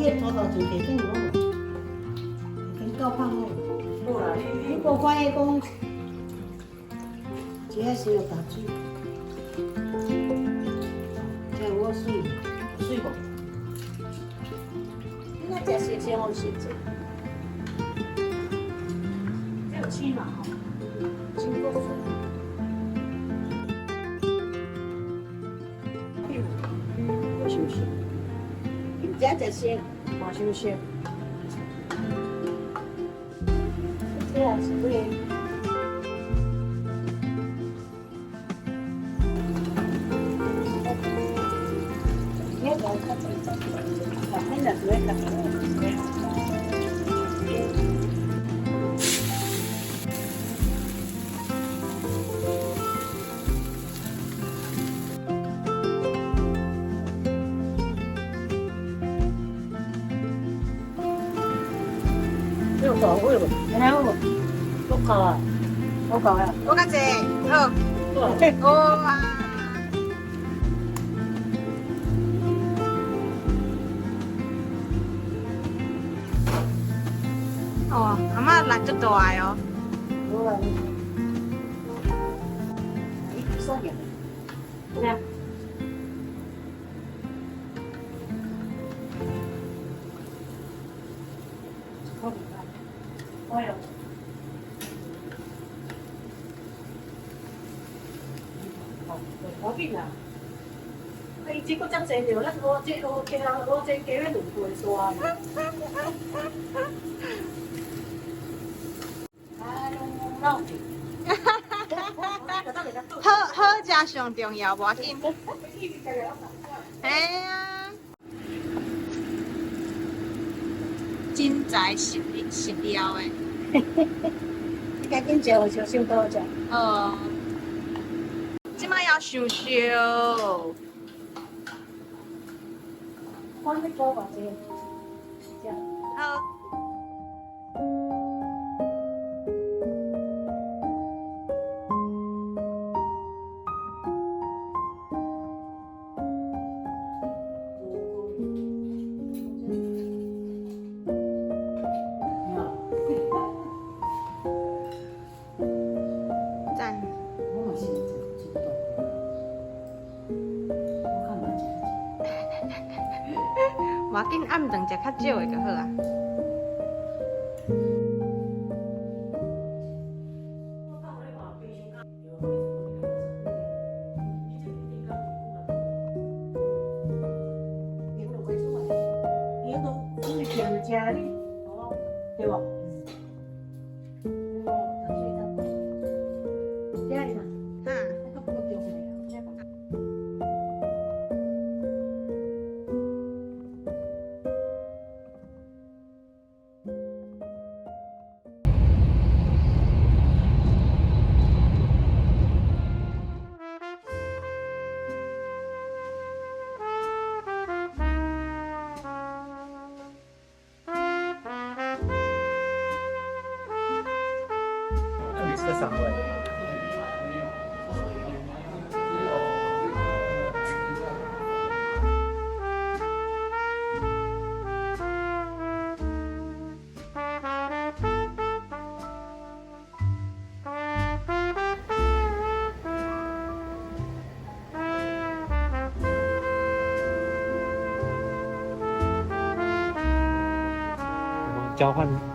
迄土豆真地转哦，地转够芳哦。好啦，你无看伊讲，只要是有打水，才有我水，水无？你那食新鲜好食者，这有起码吼，真够水。我想想，你食鲜，我想想，这也是对。有搞会不？然后我搞啊，我搞啊，我较济，好，对，哇！哦，阿嬷力足大的哦。我来，你说点，来。哎呦！我紧啊！伊这个遮济着，咱我这我加我这加了2倍沙。哎呦，闹去！好食上重要，无要紧。哎呀，真材实料的。你赶紧食，就收多食。哦，即摆要想想。我你做偌济？这样。好。赞。我嘛是真多。我看嘛无要紧，暗顿食较少的就好啊。对吧？每次的3位。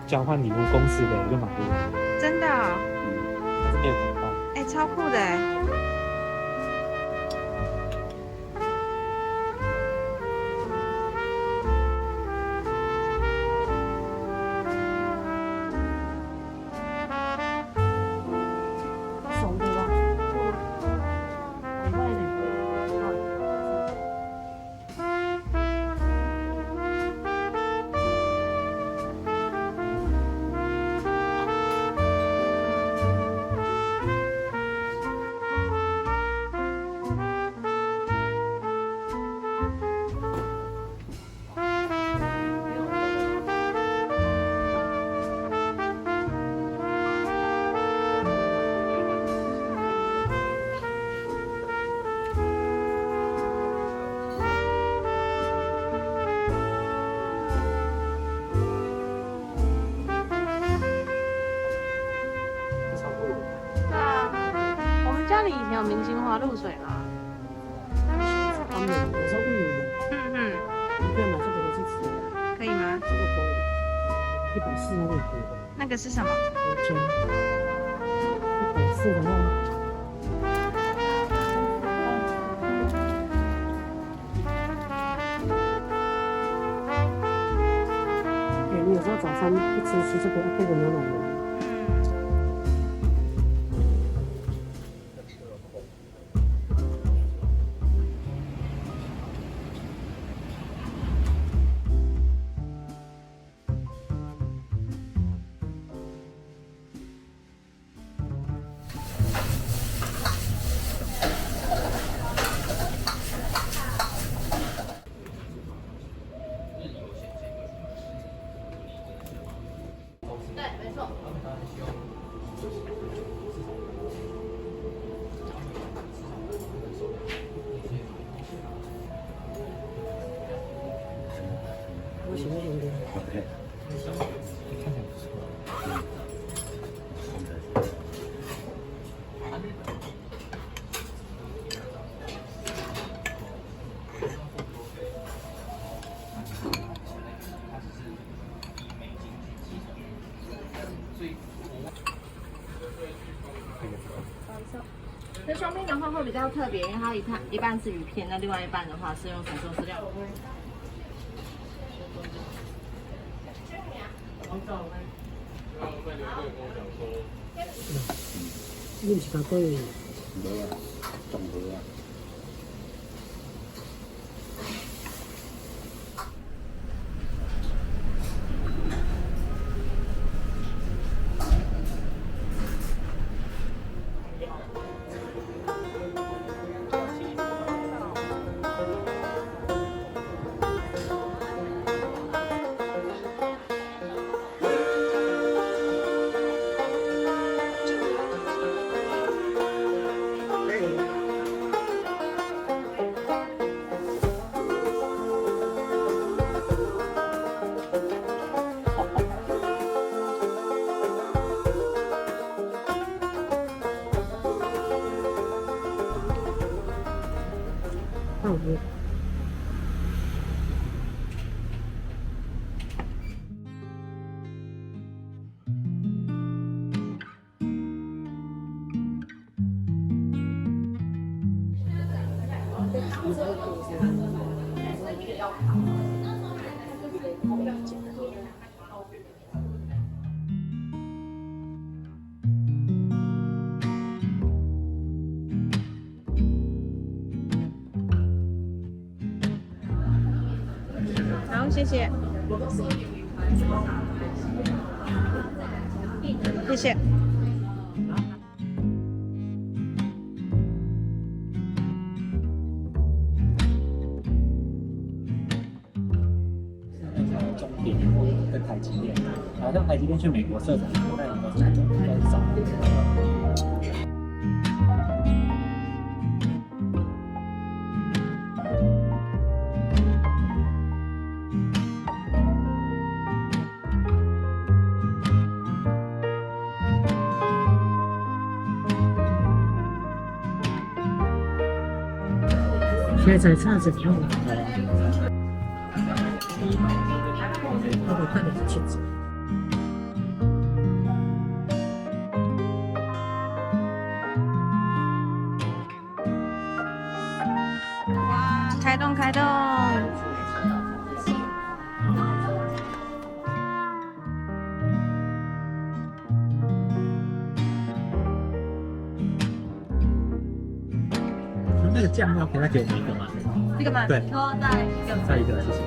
交换礼物公司的就蛮多的，真的哦，它是面粉包。哎，超酷的哎。送对吧？家里以前有明星花露水吗？他们有时候会有的，嗯你可以买这个回去吃，可以吗？这个可以，140那个也可以，那个是什么？有钱，140的话。你有时候早餐不吃这个配个牛奶的。对，没错。我喜欢用的。OK，看起来不错。这双面的话会比较特别，因为它一半是鱼片，那另外一半的话是用彩色饲料。你是讲对？没啊，总和啊。差不多。好，谢谢。谢谢。中电跟台积电，好像台积电去美国设厂，那应该是少。现在才差着票，那我快点去走。哇，开动开动！那个酱料可以再给我们一个吗？这个吗？对然后再一个，再一个，谢谢。